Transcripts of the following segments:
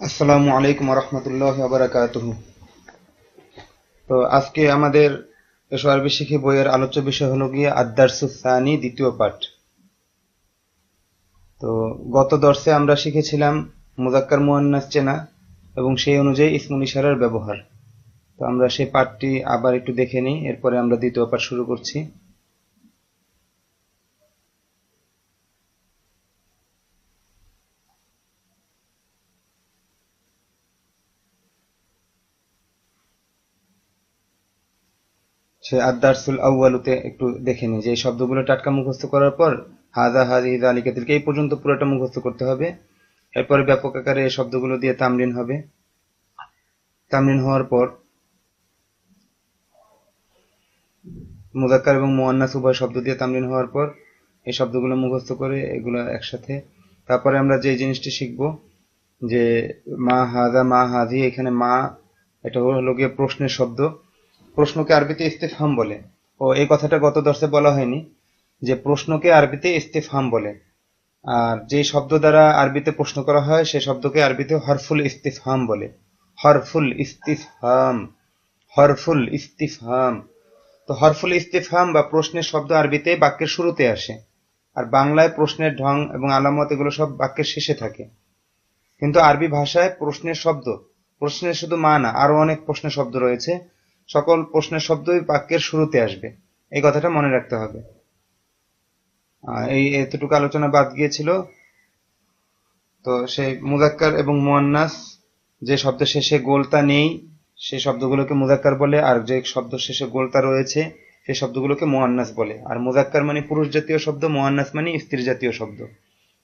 আসসালামু আলাইকুম রহমতুল্লাহ বারাকাতুহু। তো আজকে আমাদের এসো আরবি শিখি বইয়ের আলোচ্য বিষয় হলো গিয়ে আদ-দারসুস সানি, দ্বিতীয় পাঠ। তো গত দর্সে আমরা শিখেছিলাম মুযাক্কার মুয়ান্নাস চেনা এবং সেই অনুযায়ী ইসমুল ইশারার ব্যবহার। তো আমরা সেই পাঠটি আবার একটু দেখে নিই, এরপরে আমরা দ্বিতীয় পাঠ শুরু করছি। সে আদ-দারসুল আউয়ালুতে একটু দেখে নিই যে এই শব্দগুলো টাটকা মুখস্থ করার পর হাযা হাযিহি যালিকা তিলকা এই পর্যন্ত পুরোটা মুখস্থ করতে হবে। এরপরে ব্যাপক আকারে এই শব্দগুলো দিয়ে তামরিন হবে। তামরিন হওয়ার পর মুযাক্কার এবং মুয়ান্নাস উভয় শব্দ দিয়ে তামরিন হওয়ার পর এই শব্দগুলো মুখস্থ করে এগুলো একসাথে, তারপরে আমরা যে জিনিসটি শিখব যে মা হাযা মা হাযি, এখানে মা এটা হলো গিয়ে প্রশ্নের শব্দ। প্রশ্নকে আরবিতে ইস্তিফহাম বলে। ও এই কথাটা গত দর্শে বলা হয়নি যে প্রশ্নকে আরবিতে ইস্তিফহাম বলে, আর যে শব্দ দ্বারা আরবিতে প্রশ্ন করা হয় সে শব্দকে আরবিতে হরফুল ইস্তিফহাম বলে। হরফুল ইস্তিফহাম, হরফুল ইস্তিফহাম। তো হরফুল ইস্তিফহাম বা প্রশ্নের শব্দ আরবিতে বাক্যের শুরুতে আসে, আর বাংলায় প্রশ্নের ঢং এবং আলামত এগুলো সব বাক্যের শেষে থাকে। কিন্তু আরবি ভাষায় প্রশ্নের শব্দ, প্রশ্নের শুধু মা না, আরো অনেক প্রশ্নের শব্দ রয়েছে, সকল প্রশ্নের শব্দই বাক্যের শুরুতে আসবে। এই কথাটা মনে রাখতে হবে। এই এতটুকু আলোচনা বাদ গিয়েছিল। তো সেই মুযাক্কার এবং মুয়ান্নাস যে শব্দ শেষে গোলতা নেই সেই শব্দগুলোকে মুযাক্কার বলে, আর যে শব্দ শেষে গোলতা রয়েছে সেই শব্দগুলোকে মুয়ান্নাস বলে। আর মুযাক্কার মানে পুরুষ জাতীয় শব্দ, মুয়ান্নাস মানে স্ত্রী জাতীয় শব্দ।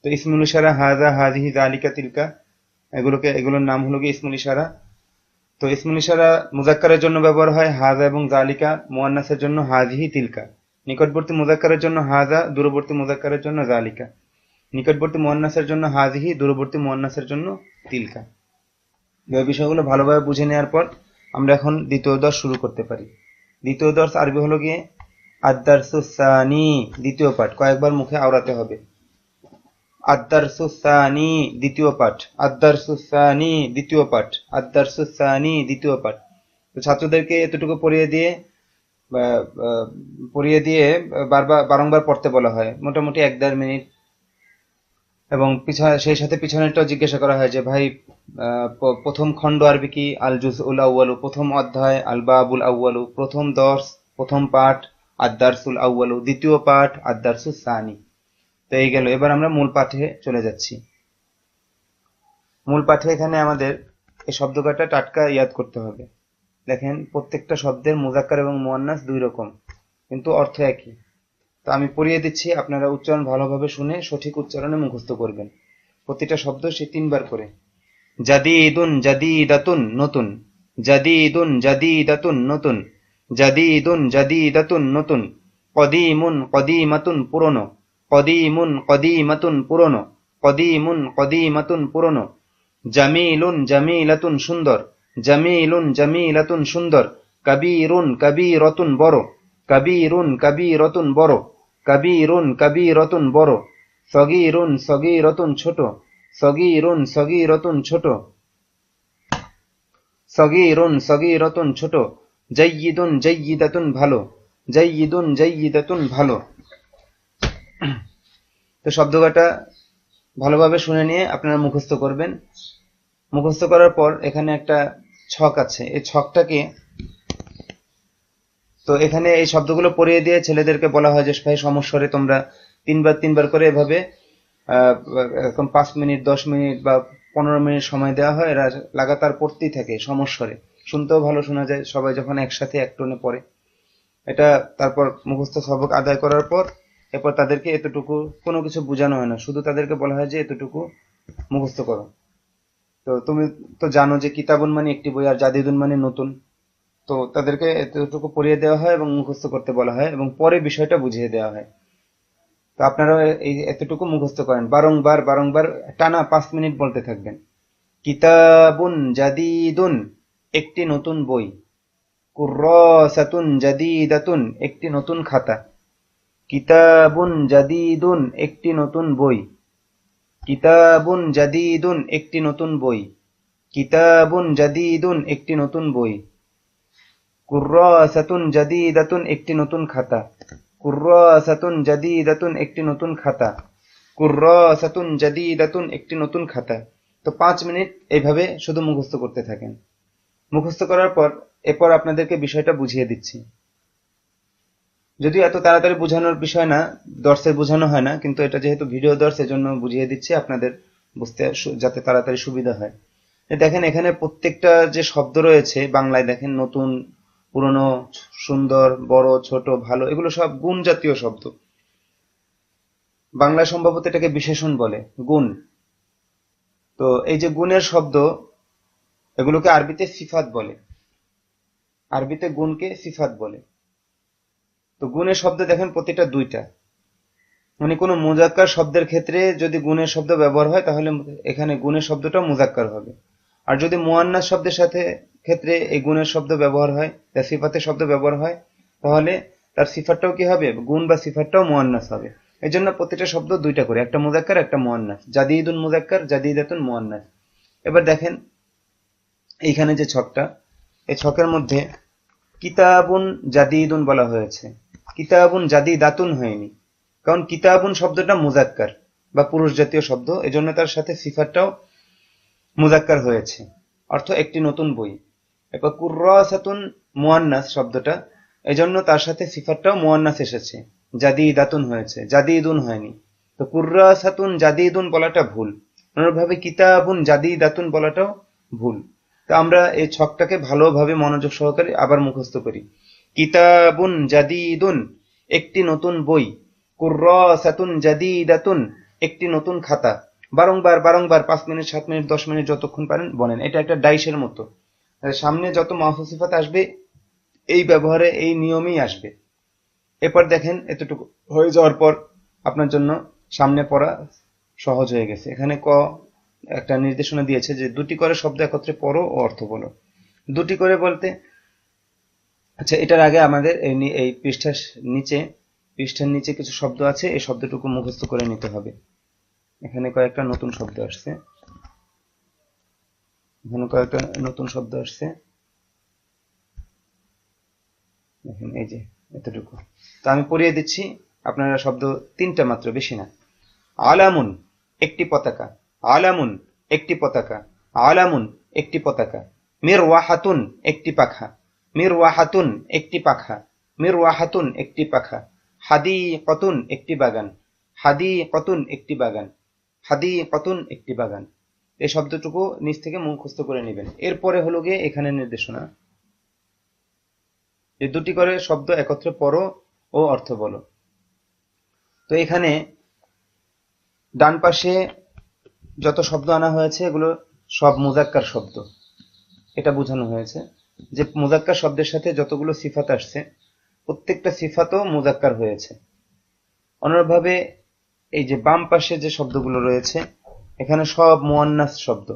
তো ইসমুল ইশারা হাযা হাযিহি যালিকা তিলকা, এগুলোর নাম হলো গিয়ে ইসমুল ইশারা। তো ইসমুল ইশারা মুযাক্কারের জন্য ব্যবহার হয় হাযা এবং যালিকা, মুয়ান্নাসের জন্য হাযিহি তিলকা। নিকটবর্তী মুযাক্কারের জন্য হাযা, দূরবর্তী মুযাক্কারের জন্য যালিকা। নিকটবর্তী মুয়ান্নাসের জন্য হাযিহি, দূরবর্তী মুয়ান্নাসের জন্য তিলকা। এই বিষয়গুলো ভালোভাবে বুঝে নেওয়ার পর আমরা এখন দ্বিতীয় দর্শ শুরু করতে পারি। দ্বিতীয় দর্শ আরবি হলো গিয়ে আদ-দারসুস সানি, দ্বিতীয় পাঠ। কয়েকবার মুখে আওড়াতে হবে। আদ-দারসুস সানি, দ্বিতীয় পাঠ। আদ-দারসুস সানি, দ্বিতীয় পাঠ। আদ-দারসুস সানি, দ্বিতীয় পাঠ। তো ছাত্রদেরকে এতটুকু বা, আহ, পড়িয়ে দিয়ে বারবার বারংবার পড়তে বলা হয়, মোটামুটি 1-1.5 মিনিট। এবং সেই সাথে পিছনেরটাও জিজ্ঞাসা করা হয় যে ভাই প্রথম খণ্ড আরবি কি? আল জুজউল আউয়ালু, প্রথম অধ্যায়। আল বাবুল আউয়ালু, প্রথম দর্স, প্রথম পাঠ। আদ-দারসুল আউয়ালু, দ্বিতীয় পাঠ। আদ-দারসুস সানি। তো এই গেল, এবার আমরা মূল পাঠে চলে যাচ্ছি। মূল পাঠে এখানে আমাদের এই শব্দ কয়টা টাটকা ইয়াদ করতে হবে। দেখেন, প্রত্যেকটা শব্দের মুযাক্কার এবং মুয়ান্নাস দুই রকম, কিন্তু অর্থ একই। তো আমি পড়িয়ে দিচ্ছি, আপনারা উচ্চারণ ভালোভাবে শুনে সঠিক উচ্চারণে মুখস্থ করবেন। প্রতিটা শব্দ সে 3 বার করে। জাদিদুন জাদিদাতুন, নতুন। জাদিদুন জাদিদাতুন, নতুন। জাদিদুন জাদিদাতুন, নতুন। কদিমুন কদিমাতুন, পুরনো। কদিমুন কদিমাতুন, পুরনো। কদিমুন কদিমাতুন, পুরনো। জামিলুন জামিলাতুন, সুন্দর। জামিলুন জামিলাতুন, সুন্দর। কাবীরুন কাবীরাতুন, বড়। কাবীরুন কাবীরাতুন, বড়। কাবীরুন কাবীরাতুন, বড়। সগীরুন সগীরাতুন, ছোট। সগীরুন সগীরাতুন, ছোট। সগীরুন সগীরাতুন, ছোট। জাইয়িদুন জাইয়িদাতুন, ভালো। জাইয়িদুন জাইয়িদাতুন, ভালো। তো শব্দকটা ভালোভাবে শুনে নিয়ে আপনারা মুখস্থ করবেন। মুখস্থ করার পর এখানে একটা ছক আছে, এই ছকটাকে, তো এখানে এই শব্দগুলো পড়িয়ে দিয়ে ছেলেদেরকে বলা হয় যে ভাই সমস্বরে তোমরা 3 বার করে এভাবে এরকম 5 মিনিট, 10 মিনিট বা 15 মিনিট সময় দেওয়া হয়, এরা লাগাতার পড়তেই থাকে সমস্বরে। শুনতেও ভালো শোনা যায় সবাই যখন একসাথে এক টোনে পড়ে এটা। তারপর মুখস্থ সবক আদায় করার পর এরপর তাদেরকে এতটুকু, কোনো কিছু বোঝানো হয় না, শুধু তাদেরকে বলা হয় যে এতটুকু মুখস্থ করো। তো তুমি তো জানো যে কিতাবুন মানে একটি বই, আর জাদিদুন মানে নতুন। তো তাদেরকে এতটুকু পড়িয়ে দেওয়া হয় এবং মুখস্থ করতে বলা হয়, এবং পরে বিষয়টা বুঝিয়ে দেওয়া হয়। তো আপনারা এই এতটুকু মুখস্থ করেন, বারংবার বারংবার টানা 5 মিনিট বলতে থাকবেন। কিতাবুন জাদিদুন, একটি নতুন বই। কুররাসাতুন জাদিদাতুন, একটি নতুন খাতা। কিতাবুন জাদিদুন, একটি নতুন বই। কিতাবুন জাদিদুন, একটি নতুন বই। কিতাবুন জাদিদুন একটি নতুন বই। কুররাসাতুন জাদিদাতুন একটি নতুন খাতা। কুররাসাতুন জাদিদাতুন একটি নতুন খাতা। কুররাসাতুন জাদিদাতুন একটি নতুন খাতা। তো 5 মিনিট এইভাবে শুধু মুখস্থ করতে থাকেন। মুখস্থ করার পর এরপর আপনাদেরকে বিষয়টা বুঝিয়ে দিচ্ছি। যদিও এত তাড়াতাড়ি বোঝানোর বিষয় না, দর্শে বোঝানো হয় না, কিন্তু এটা যেহেতু ভিডিও দর্শ এজন্য বুঝিয়ে দিচ্ছি আপনাদের বুঝতে যাতে তাড়াতাড়ি সুবিধা হয়। দেখেন এখানে প্রত্যেকটা যে শব্দ রয়েছে বাংলায়, দেখেন নতুন, পুরনো, সুন্দর, বড়, ছোট, ভালো, এগুলো সব গুণ জাতীয় শব্দ। বাংলায় সম্ভবত এটাকে বিশেষণ বলে, গুণ। তো এই যে গুণের শব্দ, এগুলোকে আরবিতে সিফাত বলে। আরবিতে গুণকে সিফাত বলে। তো গুণের শব্দ দেখেন প্রতিটা দুইটা, মানে কোনো মুজাক্কার শব্দের ক্ষেত্রে যদি গুণের শব্দ ব্যবহার হয় তাহলে এখানে গুণের শব্দটা মুজাক্কার হবে। আর যদি মুয়ান্নাস শব্দের সাথে ক্ষেত্রে এই গুণের শব্দ ব্যবহার হয়, তার সিফাতের শব্দ ব্যবহার হয়, তাহলে তার সিফাতটাও কি হবে, গুণ বা সিফাতটাও মুয়ান্নাস হবে। এই জন্য প্রতিটা শব্দ দুইটা করে, একটা মুজাক্কার একটা মুয়ান্নাস। জাদিদুন মুজাক্কার, জাদিদাতুন মুয়ান্নাস। এবার দেখেন এইখানে যে ছকটা, এই ছকের মধ্যে কিতাবুন জাদিদুন বলা হয়েছে, কিতাবুন জাদিদাতুন হয়নি, কারণ কিতাবুন শব্দটা মুজাক্কার বা পুরুষ জাতীয় শব্দ, এজন্য তার সাথে সিফাতটাও মুজাক্কার হয়েছে, অর্থ একটি নতুন বই। এরপর কুররাসাতুন মুয়ান্নাস শব্দটা, এজন্য তার সাথে সিফাতটাও মুয়ান্নাস এসেছে, জাদিদাতুন হয়েছে, জাদিদুন হয়নি। তো কুররাসাতুন জাদিদুন বলাটা ভুল, অনুরূপভাবে কিতাবুন জাদিদাতুন বলাটাও ভুল। তো আমরা এই ছকটাকে ভালোভাবে মনোযোগ সহকারে আবার মুখস্থ করি। কিতাবুন জাদিদুন একটি নতুন বই। কুররাসাতুন জাদিদাতুন একটি নতুন খাতা। বারংবার বারংবার 5 মিনিট 7 মিনিট 10 মিনিট যতক্ষণ পারেন বলেন। এটা একটা ডাইসের মতো, সামনে যত মাউসুফ সিফাত আসবে এই ব্যবহারে এই নিয়মেই আসবে। এরপর দেখেন এতটুকু হয়ে যাওয়ার পর আপনার জন্য সামনে পড়া সহজ হয়ে গেছে। এখানে একটা নির্দেশনা দিয়েছে যে 2টি করে শব্দ একত্রে পড়ো ও অর্থ বলো। 2টি করে বলতে, আচ্ছা এটার আগে আমাদের এই পৃষ্ঠার নিচে কিছু শব্দ আছে, এই শব্দটুকু মুখস্থ করে নিতে হবে। এখানে কয়েকটা নতুন শব্দ আসছে, দেখেন এই যে এতটুকু। তো আমি পড়িয়ে দিচ্ছি, আপনারা শব্দ 3টা মাত্র, বেশি না। আলামুন একটি পতাকা। আলামুন একটি পতাকা। আলামুন একটি পতাকা। মিরওয়াহাতুন একটি পাখা। মিরওয়াহাতুন একটি পাখা। মিরওয়াহাতুন একটি পাখা। হাদিকাতুন একটি বাগান। হাদিকাতুন একটি বাগান। হাদিকাতুন একটি বাগান। এই শব্দটুকু নিচ থেকে মুখস্থ করে নেবেন। এরপরে হলো গিয়ে এখানে নির্দেশনা, যে 2টি করে শব্দ একত্রে পড়ো ও অর্থ বলো। তো এখানে ডান পাশে যত শব্দ আনা হয়েছে এগুলো সব মুজাক্কার শব্দ, এটা বোঝানো হয়েছে যে মুজাক্কার শব্দের সাথে যতগুলো সিফাত আসছে প্রত্যেকটা সিফাতও মুজাক্কার হয়েছে। অনুরূপভাবে এই যে বাম পাশে যে শব্দগুলো রয়েছে এখানে সব মুয়ান্নাস শব্দ,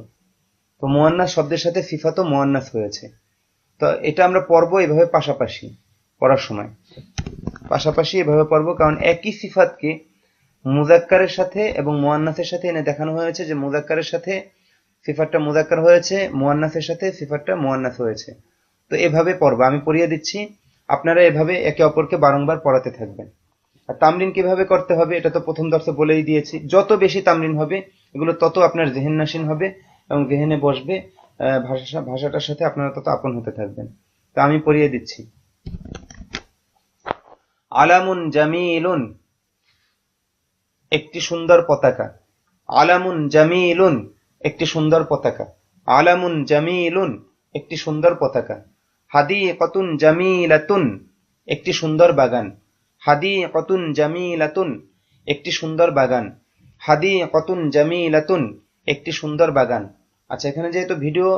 তো মুয়ান্নাস শব্দের সাথে সিফাতও মুয়ান্নাস হয়েছে। তো এটা আমরা পড়বো এভাবে পাশাপাশি, পড়ার সময় পাশাপাশি এভাবে পড়বো, কারণ একই সিফাতকে মুজাক্কারের সাথে এবং মুয়ান্নাসের সাথে এনে দেখানো হয়েছে যে মুজাক্কারের সাথে সিফাতটা মুজাক্কার হয়েছে, মুয়ান্নাসের সাথে সিফাতটা মুয়ান্নাস হয়েছে। তো এভাবে পড়বা, আমি পড়িয়ে দিচ্ছি, আপনারা এভাবে একে অপরকে বারংবার পড়াতে থাকবেন। আর তামরিন কিভাবে করতে হবে এটা তো প্রথম দর্শে বলেই দিয়েছি। যত বেশি তামরিন হবে এগুলো তত আপনার জেহেন নাশিন হবে এবং জেহেনে বসবে, ভাষাটার সাথে আপনারা তত আপন হতে থাকবেন। তো আমি পড়িয়ে দিচ্ছি। আলামুন জামিলুন একটি সুন্দর পতাকা। আলামুন জামিলুন একটি সুন্দর পতাকা। আলামুন জামিলুন একটি সুন্দর পতাকা। হাদিকাতুন জামিলাতুন একটি সুন্দর বাগান। হাদিকাতুন জামিলাতুন একটি সুন্দর বাগান। হাদিকাতুন জামিলাতুন একটি সুন্দর বাগান। আচ্ছা এখানে যেহেতু ভিডিও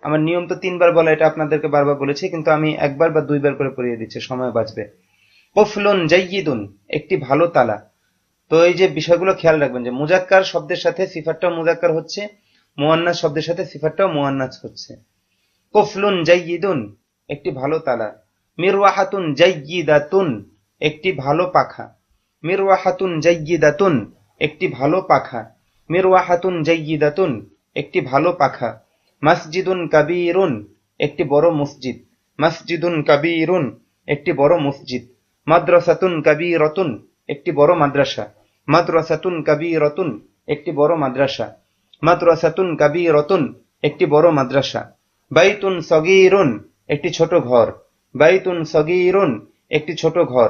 আমার নিয়ম তো 3বার বলা, এটা আপনাদেরকে বারবার বলেছি, কিন্তু আমি 1বার বা 2বার করে পড়িয়ে দিচ্ছি, সময় বাঁচবে। কুফলুন জাইয়িদুন একটি ভালো তালা। তো এই যে বিষয়গুলো খেয়াল রাখবেন যে মুজাক্কার শব্দের সাথে সিফাতটাও মুজাক্কার হচ্ছে, মুয়ান্নাস শব্দের সাথে সিফাতটাও মুয়ান্নাস হচ্ছে। কুফলুন জাইয়িদুন একটি ভালো তালা। মিরওয়াহাতুন জাইয়িদাতুন একটি ভালো পাখা। মিরওয়াহাতুন জাইয়িদাতুন একটি ভালো পাখা। মিরওয়াহাতুন জাইয়িদাতুন একটি ভালো পাখা। মসজিদুন কাবীরুন, একটি বড় মসজিদ। মসজিদুন কাবীরুন, একটি বড় মসজিদ। মাদ্রাসাতুন কাবীরাতুন, একটি বড় মাদ্রাসা। মাদ্রাসাতুন কাবীরাতুন, একটি বড় মাদ্রাসা। মাদ্রাসাতুন কাবীরাতুন, একটি বড় মাদ্রাসা। বাইতুন সগীরুন, একটি ছোট ঘর। বাইতুন সগীরুন, একটি ছোট ঘর।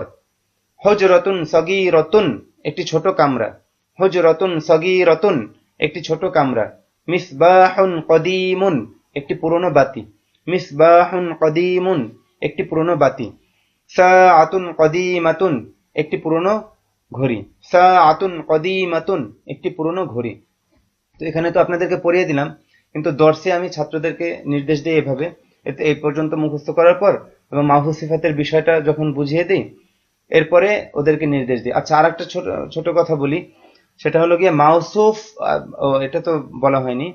হুজরাতুন সগীরাতুন, একটি ছোট কামরা। হুজরাতুন সগীরাতুন, একটি ছোট কামরা। মিসবাহুন কদীমুন, একটি পুরনো বাতি। মিসবাহুন কদীমুন, একটি পুরনো বাতি। সাআতুন কদীমাতুন, একটি পুরনো ঘড়ি। সাআতুন কদীমাতুন, একটি পুরনো ঘড়ি। তো এখানে তো আপনাদেরকে পড়িয়ে দিলাম, কিন্তু দর্শে আমি ছাত্রদেরকে নির্দেশ দিই এভাবে, এই পর্যন্ত মুখস্থ করার পর এবং মাহফুজ সিফাতের বিষয়টা যখন বুঝিয়ে দিই, এরপরে ওদেরকে নির্দেশ দিই। আচ্ছা, আর একটা ছোট ছোট কথা বলি, সেটা হলো গিয়ে মাউসুফ। এটা তো বলা হয়নি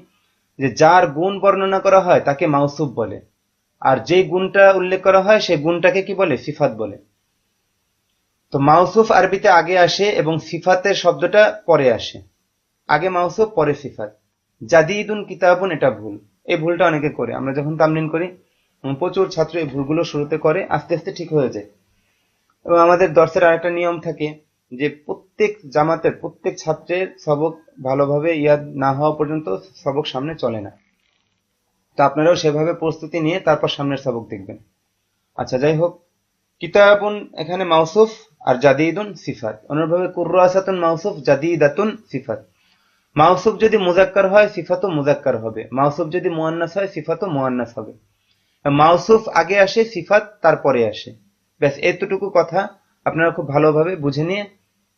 যে যার গুণ বর্ণনা করা হয় তাকে মাউসুফ বলে, আর যে গুণটা উল্লেখ করা হয় সেই গুণটাকে কি বলে? সিফাত বলে। তো মাউসুফ আরবিতে আগে আসে এবং সিফাতের শব্দটা পরে আসে। আগে মাউসুফ পরে সিফাত। জাদিদুন কিতাবুন, এটা ভুল। এই ভুলটা অনেকে করে, আমরা যখন তামলিন করি প্রচুর ছাত্র এই ভুলগুলো শুরুতে করে, আস্তে আস্তে ঠিক হয়ে যায়। এবং আমাদের দর্শের আরেকটা নিয়ম থাকে যে প্রত্যেক জামাতের প্রত্যেক ছাত্রের সবক ভালোভাবে ইয়াদ না হওয়া পর্যন্ত সবক সামনে চলে না। তো আপনারাও সেভাবে প্রস্তুতি নিয়ে তারপর সামনের সবক দেখবেন। আচ্ছা, যাই হোক, কিতাবুন এখানে মাউসুফ আর জাদিদুন সিফাত। অনুরূপভাবে কুররাসাতুন মাউসুফ, জাদিদাতুন সিফাত। মাউসুফ যদি মুজাক্কার হয় সিফাতও মুজাক্কার হবে, মাউসুফ যদি মুয়ান্নাস হয় সিফাতও মুয়ান্নাস হবে। মাউসুফ আগে আসে, সিফাত তারপরে আসে। ব্যাস এতটুকু কথা আপনারা খুব ভালোভাবে বুঝে নিয়ে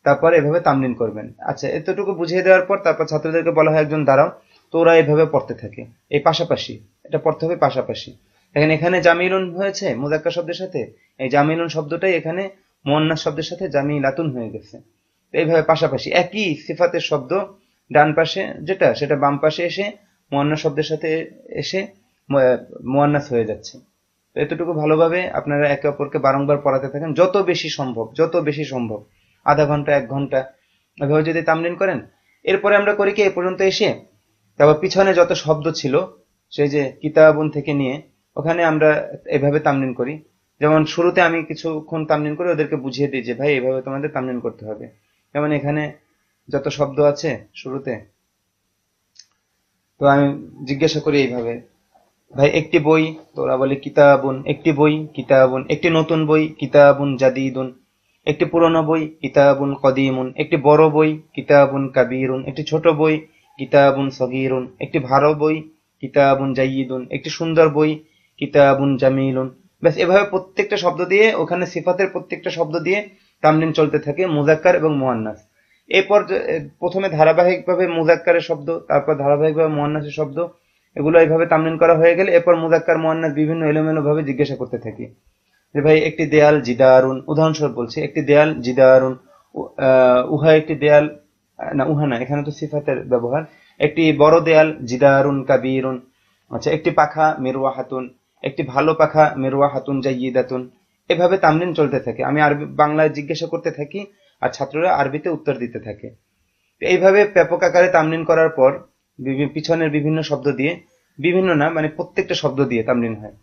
তারপর এভাবে তামলিন করবেন। আচ্ছা, এতটুকু বুঝিয়ে দেওয়ার পর তারপর ছাত্রদেরকে বলা হয় একজন দাঁড়াও, তো ওরা এভাবে পড়তে থাকে, এই পাশাপাশি, এটা পড়তে হবে পাশাপাশি। দেখেন এখানে জামিলুন হয়েছে মুজাক্কার শব্দের সাথে, এই জামিলুন শব্দটাই এখানে মুয়ান্নাস শব্দের সাথে জামিলাতুন হয়ে গেছে। এইভাবে পাশাপাশি একই সিফাতের শব্দ ডান পাশে যেটা, সেটা বাম পাশে এসে মুয়ান্নাস শব্দের সাথে এসে মুয়ান্নাস হয়ে যাচ্ছে। তো এতটুকু ভালোভাবে আপনারা একে অপরকে বারংবার পড়াতে থাকেন, যত বেশি সম্ভব, যত বেশি সম্ভব, আধা ঘন্টা 1 ঘন্টা এভাবে যদি তামলিন করেন। এরপরে আমরা করি কি, এ পর্যন্ত এসে তারপর পিছনে যত শব্দ ছিল সেই যে কিতাবুন থেকে নিয়ে ওখানে আমরা এভাবে তামলিন করি। যেমন শুরুতে আমি কিছুক্ষণ তামলিন করে ওদেরকে বুঝিয়ে দিই যে ভাই এভাবে তোমাদের তামলিন করতে হবে। যেমন এখানে যত শব্দ আছে শুরুতে, তো আমি জিজ্ঞাসা করি এইভাবে, ভাই একটি বই, তো ওরা বলে কিতাবুন। একটি বই কিতাবুন। একটি নতুন বই কিতাবুন জাদিদুন। একটি পুরনো বই কিতাবুন কদিমুন। একটি বড় বই কিতাবুন কাবীরুন। একটি ছোট বই কিতাবুন সগীরুন। একটি ভালো বই কিতাবুন জাইয়িদুন। একটি সুন্দর বই কিতাবুন জামিলুন। ব্যাস এভাবে প্রত্যেকটা শব্দ দিয়ে, ওখানে সিফাতের প্রত্যেকটা শব্দ দিয়ে তামলিন চলতে থাকে, মুজাক্কার এবং মুয়ান্নাস। এরপর প্রথমে ধারাবাহিকভাবে মুজাক্কারের শব্দ, তারপর ধারাবাহিকভাবে মুয়ান্নাসের শব্দ, এগুলো এইভাবে তামলিন করা হয়ে গেলে এরপর মুজাক্কার মুয়ান্নাস বিভিন্ন এলোমেলো ভাবে জিজ্ঞাসা করতে থাকি যে ভাই একটি দেয়াল জিদারুন, উদাহরণস্বরূপ বলছি, একটি দেয়াল জিদারুন। উহা একটি দেয়াল, না উহা না, এখানে তো সিফাতের ব্যবহার। একটি বড় দেয়াল জিদারুন কাবীরুন। আচ্ছা, একটি পাখা মিরওয়াহাতুন। একটি ভালো পাখা মিরওয়াহাতুন জাইয়িদাতুন। এভাবে তামলিন চলতে থাকে। আমি আরবি বাংলায় জিজ্ঞাসা করতে থাকি আর ছাত্ররা আরবিতে উত্তর দিতে থাকে। এইভাবে ব্যাপক আকারে তামলিন করার পর পিছনের বিভিন্ন শব্দ দিয়ে, বিভিন্ন না মানে প্রত্যেকটা শব্দ দিয়ে তামলিন হয়।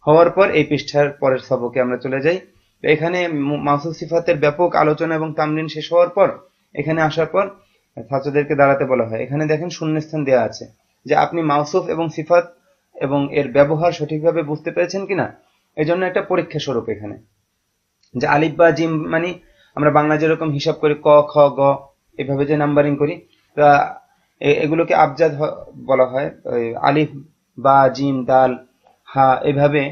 হওয়ার পর এই পৃষ্ঠার পরের সবকে আমরা চলে যাই। এখানে মাউসুফ সিফাতের ব্যাপক আলোচনা এবং তামলিন শেষ হওয়ার পর এখানে আসার পর ছাত্রদেরকে দাঁড়াতে বলা হয়। এখানে দেখেন শূন্যস্থান দেওয়া আছে যে আপনি মাউসুফ এবং সিফাত এবং এর ব্যবহার সঠিকভাবে বুঝতে পেরেছেন কিনা, এজন্য একটা পরীক্ষা স্বরূপ এখানে যে আলিফ বা জিম, মানে আমরা বাংলা যেরকম হিসাব করি ক খ গ এভাবে যে নাম্বারিং করি, তা এগুলোকে আবজাদ বলা হয়। আলিফ বা জিম দাল হা এভাবে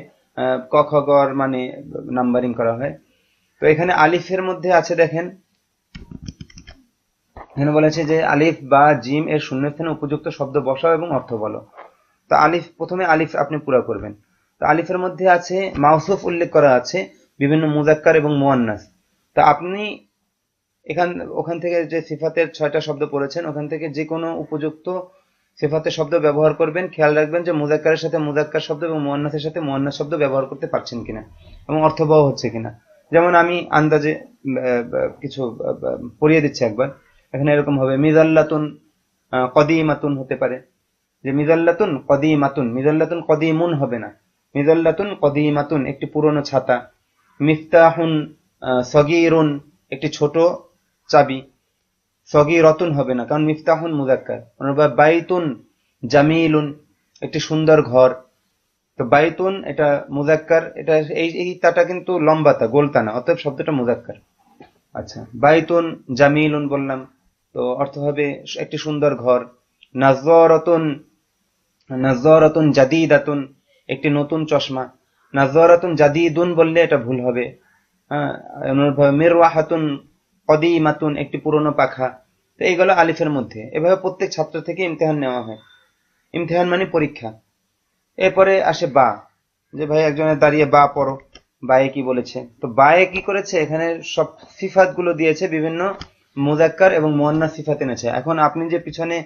ক খ গ মানে নাম্বারিং করা হয়। তো এখানে আলিফের মধ্যে আছে, দেখেন এখানে বলেছে যে আলিফ বা জিম এর শূন্যস্থানে উপযুক্ত শব্দ বসাও এবং অর্থ বলো। তো আলিফ, প্রথমে আলিফ আপনি পুরা করবেন। তো আলিফের মধ্যে আছে মাউসুফ উল্লেখ করা আছে, বিভিন্ন মুজাক্কার এবং মুয়ান্নাস। তা আপনি ওখান থেকে যে সিফাতের 6টা শব্দ পড়েছেন ওখান থেকে যে কোনো উপযুক্ত সিফাতের শব্দ ব্যবহার করবেন। খেয়াল রাখবেন যে মুজাক্কারের সাথে মুজাক্কার শব্দ এবং মুয়ান্নাসের সাথে মুয়ান্নাস শব্দ ব্যবহার করতে পারছেন কিনা এবং অর্থবহ হচ্ছে কিনা। যেমন আমি আন্দাজে কিছু পড়িয়ে দিচ্ছি একবার। এখানে এরকম হবে মিজাল্লাতুন কদিমাতুন হতে পারে, যে মিজাল্লাতুন কদিমাতুন, মিজাল্লাতুন কদিমুন হবে না, মিজাল্লাতুন কদিমাতুন একটি পুরনো ছাতা। মিফতাহুন সগীরুন একটি ছোট চাবি, সগীরাতুন হবে না কারণ মিফতাহুন মুযাক্কার। অথবা বাইতুন জামিলুন একটি সুন্দর ঘর। তো বাইতুন এটা মুযাক্কার, এটা এই তাটা কিন্তু লম্বা তা, গোলতা না, অতএব শব্দটা মুযাক্কার। আচ্ছা, বাইতুন জামিলুন বললাম, তো অর্থ হবে একটি সুন্দর ঘর। নাযরাতুন, নাযরাতুন জাদিদাতুন একটি নতুন চশমা। নাযরাতুন জাদিদুন বললে এটা ভুল হবে। হ্যাঁ, অনুরূপভাবে মিরওয়াহাতুন কদিমাতুন একটি পুরনো পাখা। তো এইগুলো আলিফের মধ্যে। এভাবে প্রত্যেক ছাত্র থেকে ইমতিহান নেওয়া হয়। ইমতিহান মানে পরীক্ষা। এরপরে আসে বা, যে ভাই একজনের দাঁড়িয়ে বা পড়ো, বায়ে কি বলেছে। তো বায়ে কি করেছে, এখানে সব সিফাত গুলো দিয়েছে, বিভিন্ন মুযাক্কার এবং মুয়ান্নাস সিফাত এনেছে। এখন আপনি যে পিছনে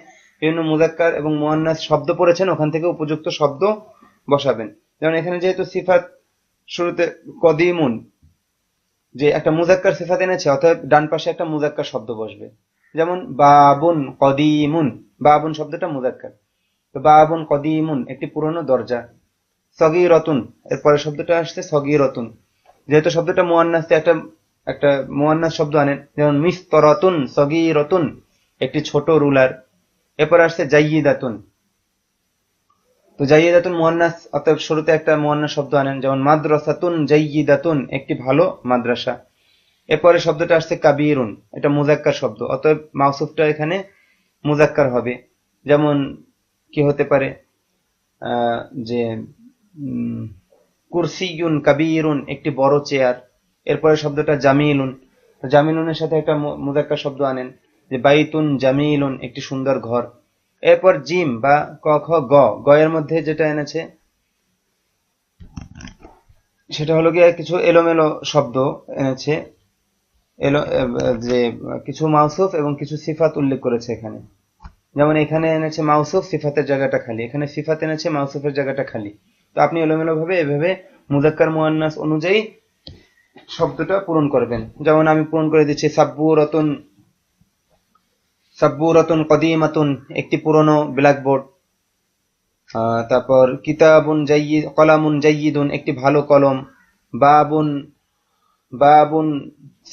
বিভিন্ন মুযাক্কার এবং মুয়ান্নাস শব্দ পড়েছেন, ওখান থেকে উপযুক্ত শব্দ বসাবেন। যেমন এখানে যেহেতু সিফাত শুরুতে কদিমুন, যে একটা মুযাক্কার সিফাত এনেছে, অতএব ডান পাশে একটা মুযাক্কার শব্দ বসবে। যেমন বাবুন কদিমুন, বাবুন শব্দটা মুযাক্কার, তো বাবুন কদিমুন একটি পুরনো দরজা। সগীরাতুন এরপরে শব্দটা আসছে সগীরাতুন, যেহেতু শব্দটা মুয়ান্নাস, একটা একটা মুয়ান্নাস শব্দ আনেন, যেমন মিসতরাতুন সগীরাতুন একটি ছোট রুলার। এরপর আসছে জাইয়িদাতুন, তো জাইয়িদাতুন মুয়ান্নাস, অতএব শুরুতে একটা মুয়ান্নাস শব্দ আনেন, যেমন মাদ্রাসাতুন জাইয়িদাতুন একটি ভালো মাদ্রাসা। এরপরে শব্দটা আসছে কাবীরুন, এটা মুযাক্কার শব্দ, অতএব মাউসুফটা এখানে মুযাক্কার হবে। যেমন কি হতে পারে, যে কুরসিয়ুন কাবীরুন একটি বড় চেয়ার। এরপরে শব্দটা জামিলুন, জামিলুনের সাথে একটা মুযাক্কার শব্দ আনেন, যে বাইতুন জামিলুন একটি সুন্দর ঘর। এরপর জিম বা ক খ গ, গয়ের মধ্যে যেটা এনেছে সেটা হলো গিয়ে কিছু এলোমেলো শব্দ এনেছে, যে কিছু মাউসুফ এবং কিছু সিফাত উল্লেখ করেছে এখানে। যেমন এখানে এনেছে মাউসুফ, সিফাতের জায়গাটা খালি, এখানে সিফাত এনেছে, মাউসুফের জায়গাটা খালি। তো আপনি এলোমেলো ভাবে এভাবে মুযাক্কার মুয়ান্নাস অনুযায়ী শব্দটা পূরণ করবেন। যেমন আমি পূরণ করে দিচ্ছি, সাব্বুরাতুন, সাব্বুরাতুন কদিমাতুন একটি পুরনো ব্ল্যাকবোর্ড। তারপর কিতাবুন জাইয়িদ, কলামুন জাইয়িদুন একটি ভালো কলম। বাবুন, বাবুন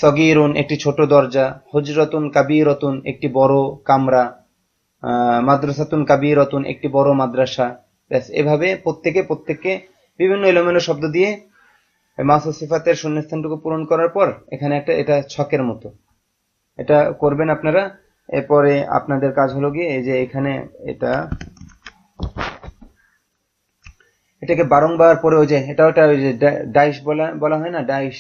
সগীরুন একটি ছোট দরজা। হুজরাতুন কাবীরাতুন একটি বড় কামরা। মাদ্রাসাতুন কাবীরাতুন একটি বড় মাদ্রাসা। এভাবে প্রত্যেককে বিভিন্ন এলোমেলো শব্দ দিয়ে মাউসুফ সিফাতের শূন্যস্থানটুকু পূরণ করার পর এখানে একটা, এটা ছকের মতো, এটা করবেন আপনারা। এরপরে আপনাদের কাজ হলো গিয়ে এই যে এখানে এটাকে বারংবার পরে, ওই যে এটা ওটা ওই যে ডাইশ বলা হয় না, ডাইশ,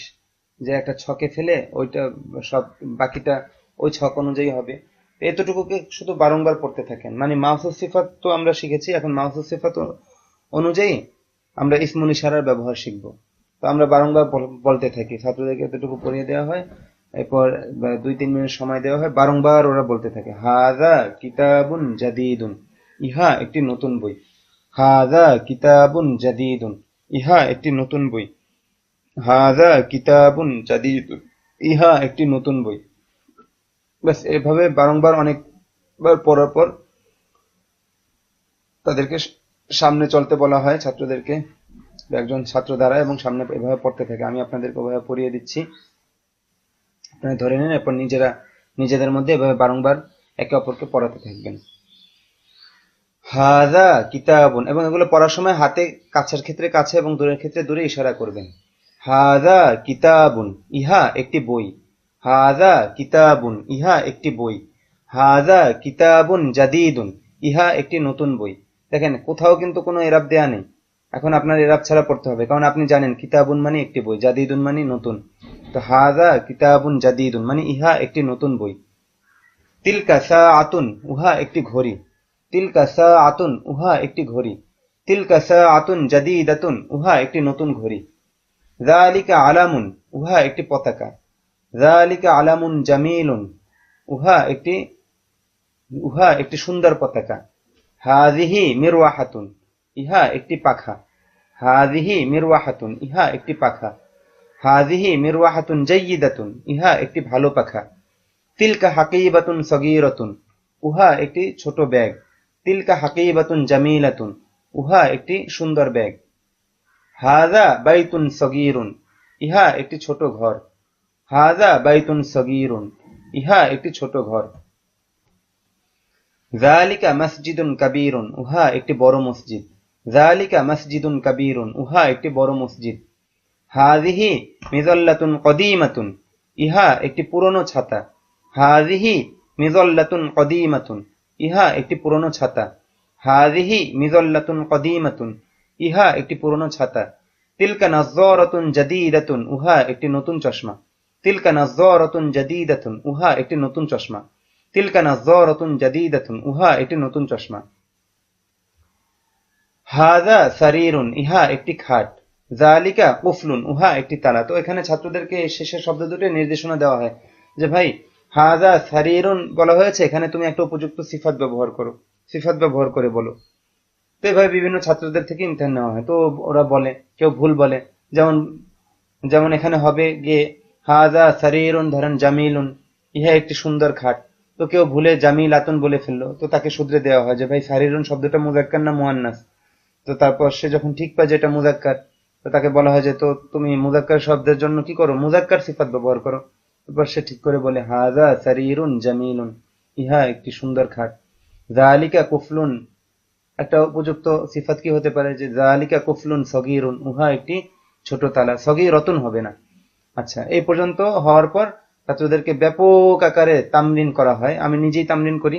যে একটা ছকে ফেলে ওইটা সব বাকিটা ওই ছক অনুযায়ী হবে। এতটুকুকে শুধু বারংবার পড়তে থাকেন। মানে মাউসুফ সিফাত তো আমরা শিখেছি, এখন মাউসুফ সিফাত অনুযায়ী আমরা ইসমুল ইশারার ব্যবহার শিখব। তো আমরা বারংবার বলতে থাকি, ছাত্রদেরকে এতটুকু পড়িয়ে দেওয়া হয়, এরপর 2-3 মিনিট সময় দেওয়া হয়, বারংবার ওরা বলতে থাকে, হাযা কিতাবুন জাদীদুন, ইহা একটি নতুন বই। হাযা কিতাবুন জাদীদুন, ইহা একটি নতুন বই। হাযা কিতাবুন জাদীদুন, ইহা একটি নতুন বই। ব্যাস, এভাবে বারংবার অনেকবার পড়ার পর তাদেরকে সামনে চলতে বলা হয়, ছাত্রদেরকে। একজন ছাত্র দাঁড়ায় এবং সামনে এভাবে পড়তে থাকে। আমি আপনাদেরকে ওভাবে পড়িয়ে দিচ্ছি, আপনারা ধরে নেন, এরপর নিজেদের মধ্যে এভাবে বারংবার একে অপরকে পড়াতে থাকবেন। হাযা কিতাবুন, এবং এগুলো পড়ার সময় হাতে কাছের ক্ষেত্রে কাছে এবং দূরের ক্ষেত্রে দূরে ইশারা করবেন। হাযা কিতাবুন, ইহা একটি বই। হাযা কিতাবুন, ইহা একটি বই। হাযা কিতাবুন জাদীদুন, ইহা একটি নতুন বই। দেখেন কোথাও কিন্তু কোনো এরাব দেয়া নেই। এখন আপনার এরাব ছাড়া পড়তে হবে, কারণ আপনি জানেন কিতাবুন মানে একটি বই, জাদীদুন মানে নতুন। তো হাযা কিতাবুন জাদীদুন মানে ইহা একটি নতুন বই। তিলকা সাআতুন, উহা একটি ঘড়ি। তিলকা সাআতুন, উহা একটি ঘড়ি। তিলকা সাআতুন জাদীদাতুন, উহা একটি নতুন ঘড়ি। যালিকা আলামুন, উহা একটি পতাকা। যালিকা আলামুন জামিলুন, উহা একটি সুন্দর পতাকা। হাযিহি মিরওয়াহাতুন, ইহা একটি পাখা। হাযিহি মিরওয়াহাতুন, ইহা একটি পাখা। হাযিহি মিরওয়াহাতুন জাইয়িদাতুন, ইহা একটি ভালো পাখা। তিলকা হাকিবাতুন সগীরাতুন, উহা একটি ছোট ব্যাগ। তিলকা হাকিবাতুন জামিলাতুন, উহা একটি সুন্দর ব্যাগ। হাযা বাইতুন সগীরুন, ইহা একটি ছোট ঘর। হাযা বাইতুন সগীরুন, ইহা একটি ছোট ঘর। যালিকা মসজিদুন কাবীরুন, উহা একটি বড় মসজিদ। যালিকা মসজিদুন কাবীরুন, উহা একটি বড় মসজিদ। হাযিহি মিযাল্লাতুন কদীমাতুন, ইহা একটি পুরনো ছাতা। হাযিহি মিযাল্লাতুন কদীমাতুন, ইহা একটি পুরনো ছাতা। হাযিহি মিযাল্লাতুন কদীমাতুন, ইহা একটি পুরনো ছাতা। তিলকা নাযযারাতুন জাদীদাতুন, উহা একটি নতুন চশমা। তিলকা নাযযারাতুন জাদীদাতুন, উহা একটি নতুন চশমা। তিলকা নাযযারাতুন জাদীদাতুন, উহা একটি নতুন চশমা। হাযা সারীরুন, ইহা একটি খাট। যালিকা কুফলুন, উহা একটি তালা। তো এখানে ছাত্রদেরকে এই শেষের শব্দ দুটো নির্দেশনা দেওয়া হয় যে ভাই হাযা সারীরুন বলা হয়েছে, এখানে তুমি একটা উপযুক্ত সিফাত ব্যবহার করো, সিফাত ব্যবহার করে বলো। তো এভাবে বিভিন্ন ছাত্রদের থেকে ইমতিহান নেওয়া হয়। তো ওরা বলে, কেউ ভুল বলে, যেমন যেমন এখানে হবে গিয়ে হাযা সারীরুন ধরেন জামিলুন, ইহা একটি সুন্দর খাট। তো কেউ ভুলে জামিলাতুন বলে ফেললো, তো তাকে শুধরে দেওয়া হয় যে ভাই সারীরুন শব্দটা মুযাক্কার না মুআন্নাস। তো তারপর সে যখন ঠিক পায় যে এটা মুযাক্কার, তো তাকে বলা হয় যে তো তুমি মুযাক্কার শব্দের জন্য কি করো, মুযাক্কার সিফাত ব্যবহার করো। তারপর সে ঠিক করে বলে হাযা সারীরুন জামিলুন, ইহা একটি সুন্দর খাট। যালিকা কুফলুন, একটা উপযুক্ত সিফাত কি হতে পারে যে যালিকা কুফলুন সগীরুন, উহা একটি ছোট তালা। সগীরাতুন হবে না। আচ্ছা, এই পর্যন্ত হওয়ার পর ছাত্রদেরকে ব্যাপক আকারে তামরিন করা হয়। আমি নিজেই তামরিন করি।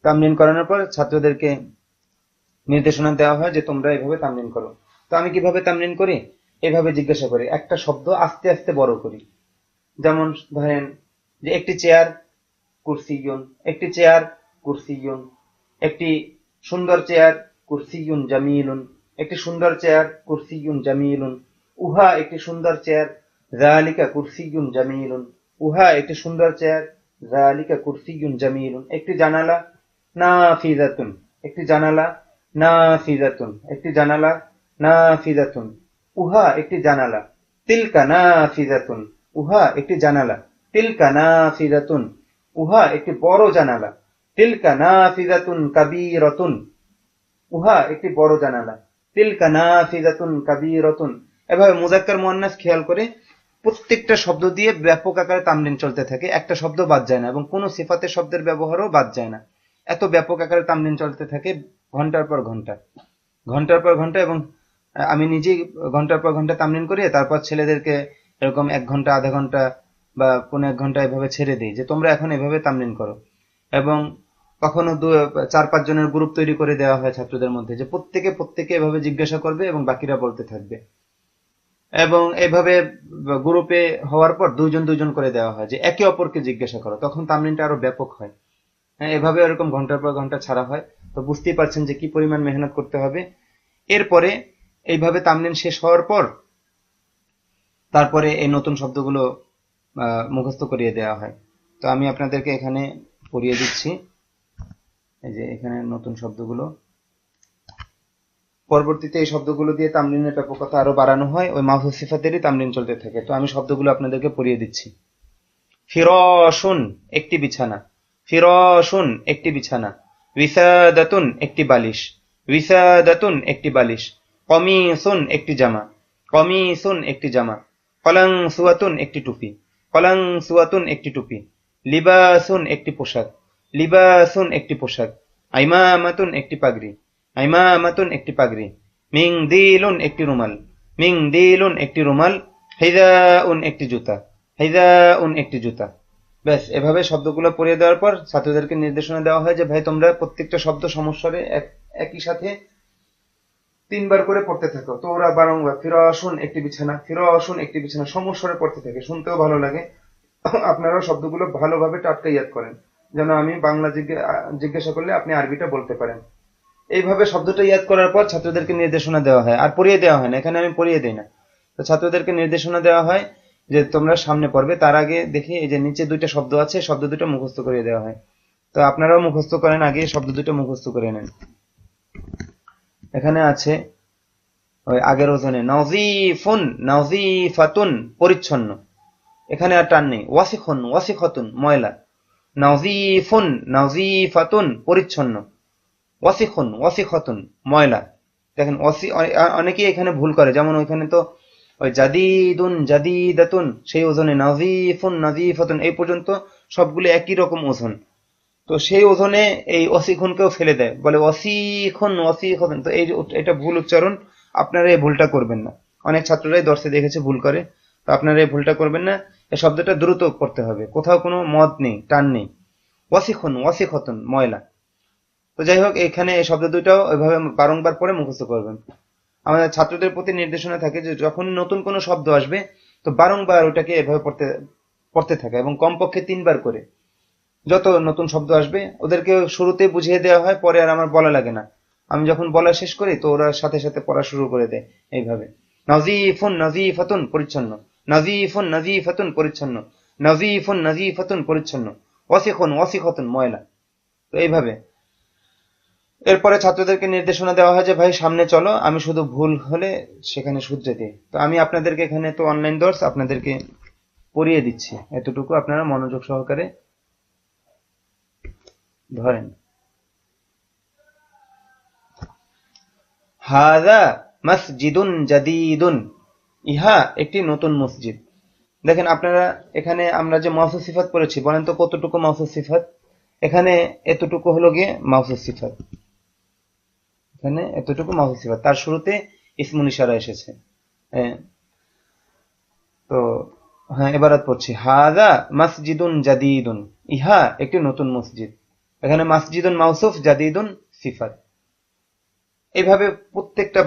তামরিন করানোর পর ছাত্রদেরকে নির্দেশনা দেওয়া হয় যে তোমরা এইভাবে তামরিন করো। তো আমি কিভাবে তামরিন করি, এইভাবে জিজ্ঞাসা করি, একটা শব্দ আস্তে আস্তে বড় করি। যেমন ধরেন যে একটি চেয়ার কুরসিয়ুন, একটি চেয়ার কুরসিয়ুন, একটি সুন্দর চেয়ার কুরসিয়ুন জামিলুন, একটি সুন্দর চেয়ার কুরসিয়ুন জামিলুন, উহা একটি সুন্দর চেয়ার। যালিকা কুরসিয়ুন জামিলুন, উহা একটি সুন্দর চেয়ার। যালিকা কুরসিয়ুন জামিলুন, একটি জানালা। নাফিযাতুন, একটি জানালা। নাফিযাতুন, একটি জানালা। নাফিযাতুন, উহা একটি জানালা। তিলকা নাফিযাতুন, উহা একটি জানালা। তিলকা নাফিযাতুন, উহা একটি বড় জানালা। তিলকা নাফিযাতুন কাবীরাতুন, উহা একটি বড় জানালা। তিলকা নাফিযাতুন কাবীরাতুন। এভাবে মুযাক্কার মুআন্নাস খেয়াল করে প্রত্যেকটা শব্দ দিয়ে ব্যাপক আকারে তামরিন চলতে থাকে, একটা শব্দ বাদ যায় না এবং কোনো সিফাতের শব্দের ব্যবহারও বাদ যায় না। এত ব্যাপক আকারে তামরিন চলতে থাকে ঘন্টার পর ঘন্টা, ঘন্টার পর ঘন্টা। এবং আমি নিজেই ঘন্টার পর ঘন্টা তামরিন করি, তারপর ছেলেদেরকে এরকম 1 ঘন্টা, আধা ঘন্টা বা 1.5 ঘন্টা এভাবে ছেড়ে দিই যে তোমরা এখন এভাবে তামরিন করো। এবং কখনো 4-5 জনের গ্রুপ তৈরি করে দেওয়া হয় ছাত্রদের মধ্যে, যে প্রত্যেকে এভাবে জিজ্ঞাসা করবে এবং বাকিরা বলতে থাকবে। এবং এভাবে গ্রুপে হওয়ার পর 2 জন করে দেওয়া হয় যে একে অপরকে জিজ্ঞাসা করো, তখন তামরিনটা আরো ব্যাপক হয়। হ্যাঁ, এভাবে এরকম ঘন্টার পর ঘন্টা ছাড়া হয়। তো বুঝতেই পারছেন যে কি পরিমাণ মেহনত করতে হবে। এরপরে এইভাবে তামরিন শেষ হওয়ার পর তারপরে এই নতুন শব্দগুলো মুখস্থ করিয়ে দেওয়া হয়। তো আমি আপনাদেরকে এখানে পড়িয়ে দিচ্ছি। এই যে এখানে নতুন শব্দগুলো, পরবর্তীতে এই শব্দগুলো দিয়ে তামরিনের ব্যাপকতা আরো বাড়ানো হয়। ওই মাহফুজ সিফাতেরই তামরিন চলতে থাকে। তো আমি শব্দগুলো আপনাদেরকে পড়িয়ে দিচ্ছি। ফিরাশুন, একটি বিছানা। ফিরাশুন, একটি বিছানা। উইসাদাতুন, একটি বালিশ। উইসাদাতুন, একটি বালিশ। কমিসুন, একটি জামা। কমিসুন, একটি জামা। কলাংসুয়াতুন, একটি টুপি। কলাংসুয়াতুন, একটি টুপি। লিবাসুন, একটি পোশাক। লিবাসুন, একটি পোশাক। আইমামাতুন, একটি পাগড়ি। আইমামাতুন, একটি পাগড়ি। মিংদিলুন, একটি রুমাল। মিংদিলুন, একটি রুমাল। হিযাউন, একটি জুতা। হিযাউন, একটি জুতা। ব্যাস, এভাবে শব্দগুলো পড়িয়ে দেওয়ার পর ছাত্রদেরকে নির্দেশনা দেওয়া হয় যে ভাই তোমরা প্রত্যেকটা শব্দ সমস্বরে একই সাথে 3 বার করে পড়তে থাকো। তো ওরা বারংবার ফিরাশুন, একটি বিছানা, ফিরাশুন, একটি বিছানা সমস্বরে পড়তে থাকে, শুনতেও ভালো লাগে। আপনারাও শব্দগুলো ভালোভাবে টাটকা ইয়াদ করেন, যেন আমি বাংলা জিজ্ঞাসা করলে আপনি আরবিটা বলতে পারেন। এইভাবে শব্দটা ইয়াদ করার পর ছাত্রদেরকে নির্দেশনা দেওয়া হয়, আর পড়িয়ে দেওয়া হয় না, এখানে আমি পড়িয়ে দেই না। তো ছাত্রদেরকে নির্দেশনা দেওয়া হয় যে তোমরা সামনে পড়বে, তার আগে দেখি এই যে নিচে 2টা শব্দ আছে, শব্দ 2টা মুখস্থ করিয়ে দেওয়া হয়। তো আপনারাও মুখস্থ করেন, আগে শব্দ 2টা মুখস্থ করে নেন। এখানে আছে ওই আগের ওজনে নাযিফুন, নাযিফাতুন, পরিচ্ছন্ন। এখানে আর টান নেই। ওয়াসিখুন, ওয়াসিখাতুন, ময়লা। নাযিফুন, নাযিফাতুন, পরিচ্ছন্ন। ওয়াসিখুন, ওয়াসিখতুন ময়লা। দেখেন অনেকেই এখানে ভুল করে, যেমন ওইখানে তো ওই জাদিদুন জাদিদাতুন সেই ওজনে, নাজিফুন নাজিফাতুন এই পর্যন্ত সবগুলো একই রকম ওজন। তো সেই ওজনে এই অসিখুনকেও ফেলে দেয়, বলে অসিখুন অসিখুন। তো এটা ভুল উচ্চারণ, আপনারা এই ভুলটা করবেন না। অনেক ছাত্ররাই দর্শে দেখেছে ভুল করে, তো আপনারা এই ভুলটা করবেন না। এই শব্দটা দ্রুত করতে হবে, কোথাও কোনো মদ নেই, টান নেই। ওয়াসিখুন ওয়াসিখতুন ময়লা। তো যাই হোক, এখানে এই শব্দ দুইটাও এভাবে বারংবার পরে মুখস্থ করবেন। আমাদের ছাত্রদের প্রতি নির্দেশনা থাকে যে যখন নতুন কোনো শব্দ আসবে তো বারংবার ওটাকে এভাবে পড়তে পড়তে থাকে, এবং কমপক্ষে 3 বার করে। যত নতুন শব্দ আসবে ওদেরকে শুরুতে বুঝিয়ে দেওয়া হয়, পরে আর আমার বলা লাগে না। আমি যখন বলা শেষ করি তো ওরা সাথে সাথে পড়া শুরু করে দেয় এইভাবে। নাজিফুন নাজিফাতুন পরিচ্ছন্ন, নাজিফুন নাজিফাতুন পরিচ্ছন্ন, নাজিফুন নাজিফাতুন পরিচ্ছন্ন, ওয়াসিখুন ওয়াসিখাতুন ময়লা। তো এইভাবে এরপরে ছাত্রদেরকে নির্দেশনা দেওয়া হয় যে ভাই সামনে চলো, আমি শুধু ভুল হলে সেখানে শুধরে দিই। তো আমি আপনাদেরকে এখানে তো অনলাইন কোর্স, আপনাদেরকে পড়িয়ে দিচ্ছি, এতটুকু আপনারা মনোযোগ সহকারে ধরেন। হাযা মসজিদুন জাদীদুন, ইহা একটি নতুন মসজিদ। দেখেন আপনারা এখানে আমরা যে মাউসুফ সিফাত পড়েছি, বলেন তো কতটুকু মাউসুফ সিফাত? এখানে এতটুকু হলো গিয়ে মাউসুফ সিফাত, এখানে এতটুকু মাউসুফ সিফাত, তার শুরুতে ইসমুল ইশারা এসেছে। তো হ্যাঁ, এবারাত পড়ছি। হাযা মসজিদুন জাদীদুন, ইহা একটি নতুন মসজিদ। এখানে মসজিদুন মাউসুফ, জাদীদুন সিফাত। এইভাবে প্রত্যেকটা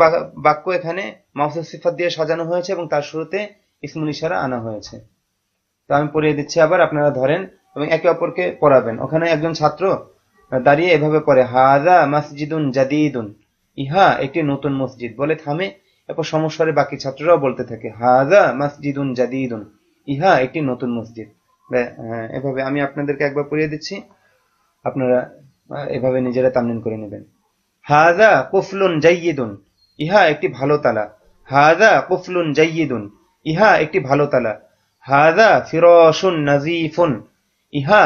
বাক্য এখানে মাউসুফ সিফাত দিয়ে সাজানো হয়েছে এবং তার শুরুতে ইসমুল ইশারা আনা হয়েছে। তো আমি পড়িয়ে দিচ্ছি আবার, আপনারা ধরেন এবং একে অপরকে পড়াবেন। ওখানে একজন ছাত্র দাঁড়িয়ে এভাবে পড়ে, হাযা মসজিদুন জাদীদুন, ইহা একটি নতুন মসজিদ বলে থামে। এরপর সমস্বরে বাকি ছাত্ররাও বলতে থাকে, হাযা মসজিদুন জাদীদুন, ইহা একটি নতুন মসজিদ। এভাবে আমি আপনাদেরকে একবার পড়িয়ে দিচ্ছি, আপনারা এভাবে নিজেরা তামলিন করে নেবেন। হাযা কুফলুন জাইয়িদুন, ইহা একটি ভালো তালা। হাযা কুফলুন জাইয়িদুন, ইহা একটি ভালো তালা। হাযা ফিরাশুন নাযীফুন, ইহা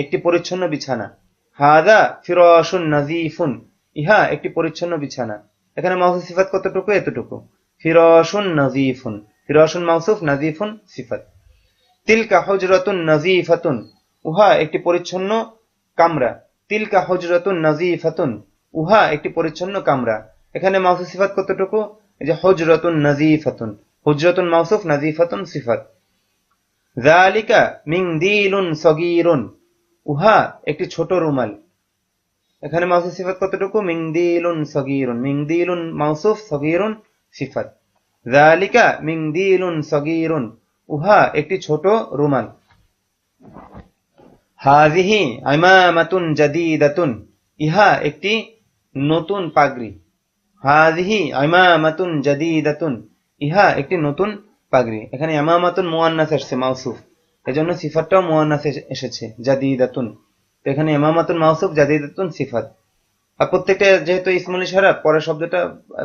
একটি পরিচ্ছন্ন বিছানা। হাযা ফিরাশুন নাযীফুন, ইহা একটি পরিচ্ছন্ন বিছানা। এখানে মাউসুফ সিফাত কতটুকু? এতটুকু। ফিরাশুন নাযীফুন, ফিরাশুন মাউসুফ, নাযীফুন সিফাত। তিলকা হুজরাতুন নাযীফাতুন, উহা একটি পরিচ্ছন্ন কামরা। তিলকা হুজরাতুন নাযীফাতুন, উহা একটি পরিচ্ছন্ন কামরা। এখানে মাউসুফ সিফাত কতটুকু? এই যে হুজরাতুন নাযীফাতুন, হুজরাতুন মাউসুফ, নাযীফাতুন সিফাত। যালিকা মিনদিলুন সগীরুন, উহা একটি ছোট রুমাল। এখানে মাউসুফ সিফাত কতটুকু? মিনদিলুন সগীরুন, মিনদিলুন মাউসুফ, সগীরুন সিফাত। যালিকা মিনদিলুন সগীরুন, উহা একটি ছোট রুমাল। হাযিহি ইমামাতুন জাদীদাতুন, ইহা একটি নতুন পাগড়ি। হাযিহি ইমামাতুন জাদীদাতুন, ইহা একটি নতুন পাগড়ি। এখানে ইমামাতুন মুআন্নাস আসছে মাউসুফ, এজন্য সিফাতটাও মুআন্নাস এসেছে, জাদীদাতুন। তো এখানে ইমামাতুন মাউসুফ, জাদীদাতুন সিফাত। আর প্রত্যেকটা যেহেতু ইসমুল ইশারা, পরের শব্দটা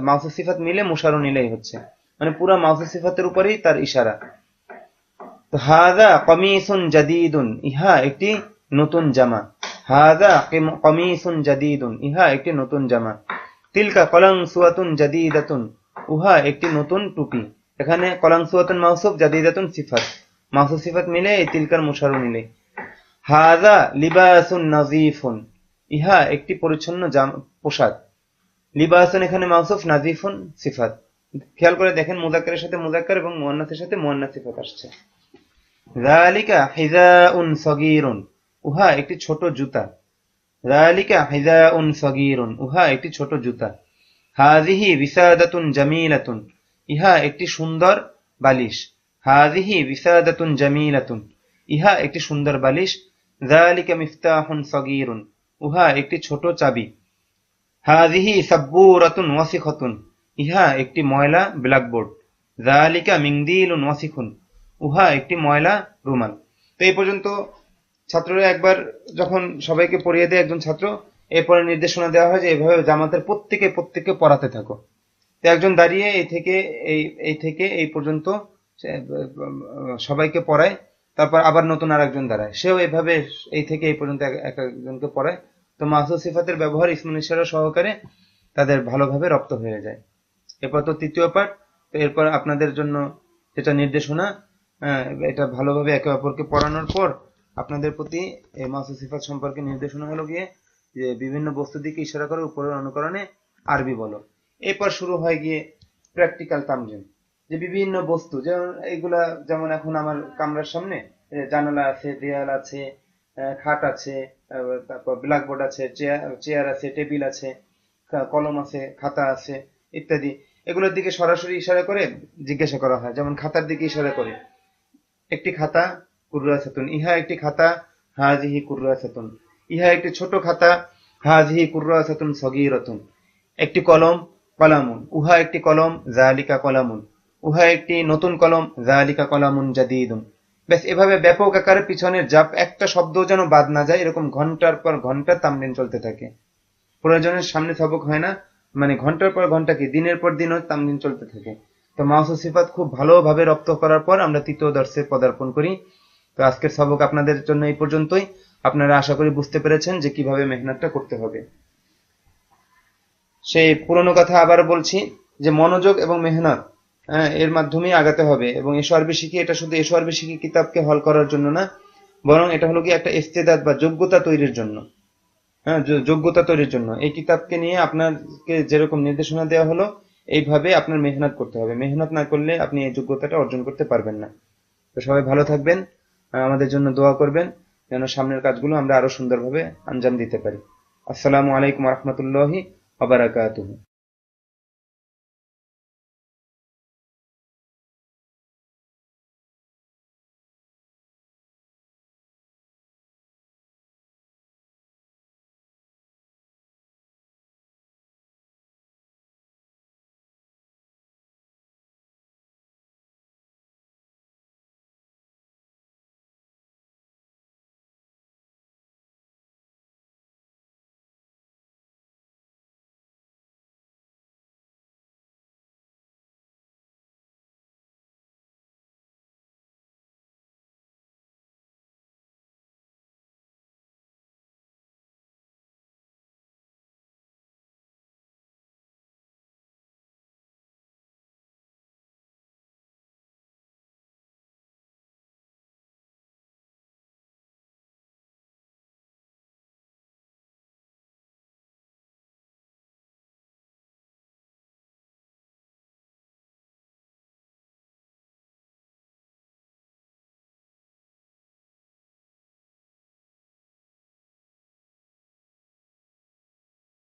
মাউসুফ সিফাত মিলে মুশারও নিলেই হচ্ছে, মানে পুরো মাউসুফ সিফাতের উপরেই তার ইশারা। তো হাযা কমিসুন জাদীদুন, ইহা একটি নতুন জামা। হাযা কমিসুন জাদীদুন, ইহা একটি নতুন জামা। তিলকা কলাংসুয়াতুন জাদীদাতুন, উহা একটি নতুন টুপি। এখানে কলাংসুয়াতুন মাউসুফ, জাদীদাতুন সিফাত, মাউসুফ সিফাত মিলে এই তিলকার মুশারু মিলে। হাযা লিবাসুন নাযীফুন, ইহা একটি পরিচ্ছন্ন পোশাক। লিবাসুন এখানে মাউসুফ, নাযীফুন সিফাত। খেয়াল করে দেখেন, মুযাক্কারের সাথে মুযাক্কার এবং মুআন্নাসের সাথে মুআন্নাস সিফাত আসছে। যালিকা হিযাউন সগীরুন, উহা একটি ছোট জুতা। যালিকা হিযাউন সগীরুন, উহা একটি ছোট জুতা। হাযিহি বিসাদাতুন জামিলাতুন, ইহা একটি সুন্দর বালিশ। হাযিহি বিসাদাতুন জামিলাতুন, ইহা একটি সুন্দর বালিশ। যালিকা মিফতাহুন সগীরুন, উহা একটি ছোট চাবি। হাযিহি সাব্বুরাতুন ওয়াসিখাতুন, ইহা একটি ময়লা ব্ল্যাকবোর্ড। যালিকা মিনদিলুন ওয়াসিখুন, উহা একটি ময়লা রুমাল। তো এই পর্যন্ত ছাত্ররা একবার যখন সবাইকে পড়িয়ে দেয় একজন ছাত্র, এরপরে নির্দেশনা দেওয়া হয় যে এইভাবে জামাতের প্রত্যেকে পড়াতে থাকো। তো একজন দাঁড়িয়ে এই থেকে এই পর্যন্ত সবাইকে পড়ায়, তারপর আবার নতুন আর একজন দাঁড়ায়, সেও এইভাবে এই থেকে এই পর্যন্ত এক একজনকে পড়ায়। তো মাহসুস সিফাতের ব্যবহার ইসমুল ইশারা সহকারে তাদের ভালোভাবে রপ্ত হয়ে যায়। এরপর তো তৃতীয় পাঠ। তো এরপর আপনাদের জন্য যেটা নির্দেশনা, এটা ভালোভাবে একে অপরকে পড়ানোর পর আপনাদের প্রতি এই মাহসুস সিফাত সম্পর্কে নির্দেশনা হলো গিয়ে যে বিভিন্ন বস্তুর দিকে ইশারা করে উপরের অনুকরণে আরবি বলো। এরপর শুরু হয় গিয়ে প্র্যাকটিক্যাল তামরিন, যে বিভিন্ন বস্তু যেমন এইগুলা, যেমন এখন আমার কামরার সামনে জানালা আছে, দেয়াল আছে, খাট আছে, তারপর ব্ল্যাকবোর্ড আছে, চেয়ার আছে, টেবিল আছে, কলম আছে, খাতা আছে ইত্যাদি। এগুলোর দিকে সরাসরি ইশারা করে জিজ্ঞাসা করা হয়। যেমন খাতার দিকে ইশারা করে, একটি খাতা কুররাসাতুন, ইহা একটি খাতা, হাজিহি কুররাসাতুন, ইহা একটি ছোট খাতা, হাজিহি কুররাসাতুন সগীরাতুন, একটি কলম, কলামুন, উহা একটি কলম, যালিকা কলামুন, উহা একটি নতুন কলম, যালিকা কলামুন জাদীদুন। ব্যাস এভাবে ব্যাপক আকারে পিছনের জাপ একটা শব্দ যেন বাদ না যায়, এরকম ঘন্টার পর ঘন্টা তামরিন চলতে থাকে। প্রয়োজনের সামনে সবক হয় না, মানে ঘন্টার পর ঘন্টা কি দিনের পর দিনও তামরিন চলতে থাকে। তো মাহসুস সিফাত খুব ভালোভাবে রপ্ত করার পর আমরা তৃতীয় দর্শে পদার্পণ করি। তো আজকের সবক আপনাদের জন্য এই পর্যন্তই। আপনারা আশা করি বুঝতে পেরেছেন যে কিভাবে মেহনতটা করতে হবে। সেই পুরনো কথা আবার বলছি যে মনোযোগ এবং মেহনত এর মাধ্যমেই আগাতে হবে। এবং এসো আরবি শিখি, এটা শুধু এসো আরবি শিখি কিতাবকে হল করার জন্য না, বরং এটা হলো কি একটা ইস্তেদাদ বা যোগ্যতা তৈরির জন্য। যোগ্যতা তৈরির জন্য এই কিতাবকে নিয়ে আপনাকে যেরকম নির্দেশনা দেওয়া হলো এইভাবে আপনার মেহনত করতে হবে। মেহনত না করলে আপনি এই যোগ্যতাটা অর্জন করতে পারবেন না। তো সবাই ভালো থাকবেন, আমাদের জন্য দোয়া করবেন যেন সামনের কাজগুলো আমরা আরো সুন্দরভাবে আঞ্জাম দিতে পারি। আসসালামু আলাইকুম ওয়া রাহমাতুল্লাহি ওয়া বারাকাতুহু।